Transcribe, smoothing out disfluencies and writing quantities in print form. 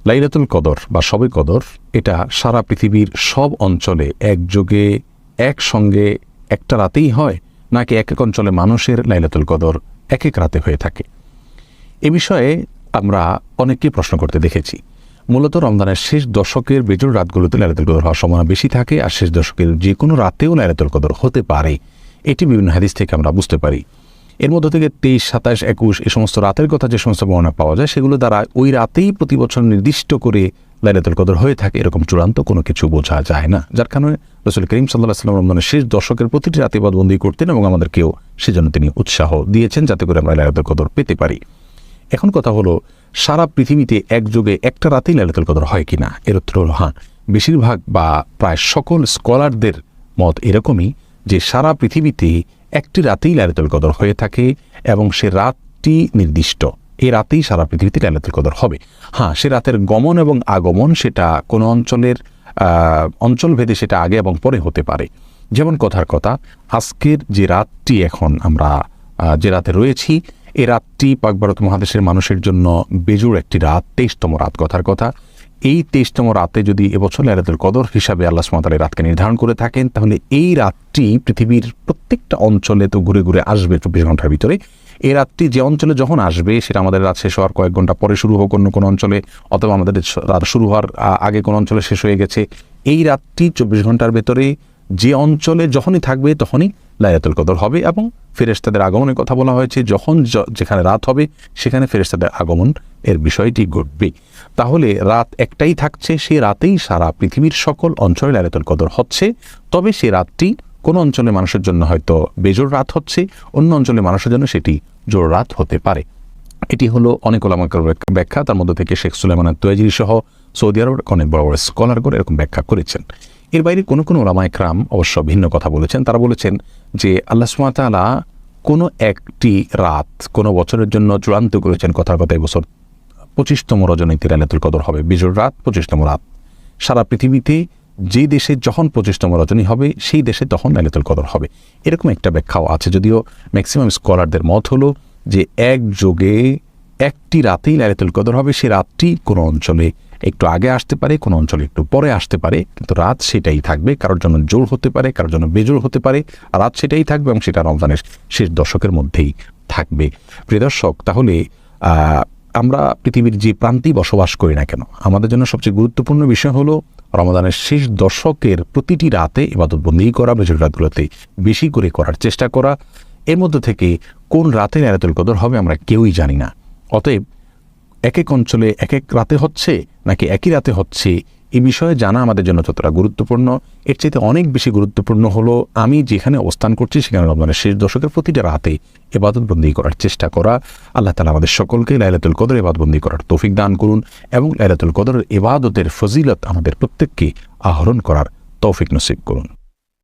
লাইলাতুল কদর বা শবে কদর এটা সারা পৃথিবীর সব অঞ্চলে একযোগে একসঙ্গে একটা রাতেই হয়, নাকি এক এক অঞ্চলে মানুষের লাইলাতুল কদর এক এক রাতে হয়ে থাকে? এ বিষয়ে আমরা অনেককেই প্রশ্ন করতে দেখেছি। মূলত রমজানের শেষ দশকের বেজোড় রাতগুলোতে লাইলাতুল কদর হওয়ার সম্ভাবনা বেশি থাকে, আর শেষ দশকের যে কোনো রাতেও লাইলাতুল কদর হতে পারে, এটি বিভিন্ন হাদিস থেকে আমরা বুঝতে পারি। এর মধ্যে থেকে 23, 27, 21 এই সমস্ত রাতের কথা যে সমস্ত বর্ণনা পাওয়া যায়, সেগুলো দ্বারা ওই রাতেই প্রতি বছর নির্দিষ্ট করে লাইলাতুল কদর হয়ে থাকে এরকম চূড়ান্ত কোনো কিছু বোঝা যায় না। যার কারণে রাসূল করিম সাল্লাল্লাহু আলাইহি ওয়াসাল্লাম রমজানের শেষ দশকের প্রতিটি রাতে ইবাদতবন্দি করতেন এবং আমাদেরকেও সেজন্য তিনি উৎসাহ দিয়েছেন যাতে করে আমরা লাইলাতুল কদর পেতে পারি। এখন কথা হলো, সারা পৃথিবীতে একযোগে একটা রাতেই লাইলাতুল কদর হয় কিনা? এর উত্তর হলো হ্যাঁ। বেশিরভাগ বা প্রায় সকল স্কলারদের মত এরকমই যে সারা পৃথিবীতে একটি রাতেই লাইলাতুল কদর হয়ে থাকে এবং সে রাতটি নির্দিষ্ট। এই রাতেই সারা পৃথিবীতে লাইলাতুল কদর হবে। হ্যাঁ, সে রাতের গমন এবং আগমন সেটা কোনো অঞ্চলের অঞ্চলভেদে সেটা আগে এবং পরে হতে পারে। যেমন কথার কথা, আজকের যে রাতটি এখন আমরা যে রাতে রয়েছি, এই রাতটি পাক ভারত মহাদেশের মানুষের জন্য বেজোড় একটি রাত, 23তম রাত কথার কথা। এই 23তম রাতে যদি এবছর লাইলাতুল কদর হিসাবে আল্লাহ সুবহানাহু ওয়া তাআলা রাতকে নির্ধারণ করে থাকেন, তাহলে এই রাতটি পৃথিবীর প্রত্যেকটা অঞ্চলে তো ঘুরে ঘুরে আসবে 24 ঘন্টার ভিতরে। এই রাতটি যে অঞ্চলে যখন আসবে, সেটা আমাদের রাত শেষ হওয়ার কয়েক ঘন্টা পরে শুরু হোক অন্য কোনো অঞ্চলে, অথবা আমাদের রাত শুরু হওয়ার আগে কোনো অঞ্চলে শেষ হয়ে গেছে, এই রাতটি 24 ঘন্টার ভেতরে যে অঞ্চলে যখনই থাকবে তখনই লাইলাতুল কদর হবে। এবং ফেরেশতাদের আগমনের কথা বলা হয়েছে, যখন যেখানে রাত হবে সেখানে ফেরেশতাদের আগমন এর বিষয়টি ঘটবে। তাহলে রাত একটাই থাকছে, সেই রাতেই সারা পৃথিবীর সকল অঞ্চলে লাইলাতুল কদর হচ্ছে। তবে সে রাতটি কোনো অঞ্চলে মানুষের জন্য হয়তো বেজোড় রাত হচ্ছে, অন্য অঞ্চলে মানুষের জন্য সেটি জোড় রাত হতে পারে। এটি হলো অনেক ওলামার ব্যাখ্যা, তার মধ্যে থেকে শেখ সুলাইমান আত-তুয়াজিরি সহ সৌদি আরবের অনেক বড় বড় স্কলারগণ এরকম ব্যাখ্যা করেছেন। এর বাইরে কোনো কোনো ওলামা ইকরাম অবশ্য ভিন্ন কথা বলেছেন। তারা বলেছেন যে আল্লাহ সুবহানাহু ওয়া তাআলা কোনো একটি রাত কোনো বছরের জন্য চূড়ান্ত করেছেন। কথার কথা এবছর 25তম রজনীতে লাইলাতুল কদর হবে, বিজোড় রাত 25তম রাত। সারা পৃথিবীতে যে দেশে যখন 25তম রজনী হবে, সেই দেশে তখন লাইলাতুল কদর হবে, এরকম একটা ব্যাখ্যাও আছে। যদিও ম্যাক্সিমাম স্কলারদের মত হলো যে একযোগে একটি রাতেই লাইলাতুল কদর হবে। সেই রাতটি কোনো অঞ্চলে একটু আগে আসতে পারে, কোনো অঞ্চলে একটু পরে আসতে পারে, কিন্তু রাত সেটাই থাকবে। কারোর জন্য জোড় হতে পারে, কারোর জন্য বেজোড় হতে পারে, রাত সেটাই থাকবে এবং সেটা রমজানের শেষ দশকের মধ্যেই থাকবে। প্রিয় দর্শক, তাহলে আমরা পৃথিবীর যে প্রান্তেই বসবাস করি না কেন, আমাদের জন্য সবচেয়ে গুরুত্বপূর্ণ বিষয় হলো রমজানের শেষ দশকের প্রতিটি রাতে ইবাদতবন্দি করা, বেজোড় রাতগুলোতে বেশি করে করার চেষ্টা করা। এর মধ্যে থেকে কোন রাতে লাইলাতুল কদর হবে আমরা কেউই জানি না। অতএব এক এক অঞ্চলে এক এক রাতে হচ্ছে নাকি একই রাতে হচ্ছে, এই বিষয়ে জানা আমাদের জন্য যতটা গুরুত্বপূর্ণ, এর চাইতে অনেক বেশি গুরুত্বপূর্ণ হলো আমি যেখানে অবস্থান করছি সেখানে রমজানের শেষ দশকের প্রতিটা রাতে ইবাদতবন্দি করার চেষ্টা করা। আল্লাহ তাআলা আমাদের সকলকে লাইলাতুল কদর ইবাদতবন্দি করার তৌফিক দান করুন এবং লাইলাতুল কদরের ইবাদতের ফজিলত আমাদের প্রত্যেককে আহরণ করার তৌফিক নসিব করুন।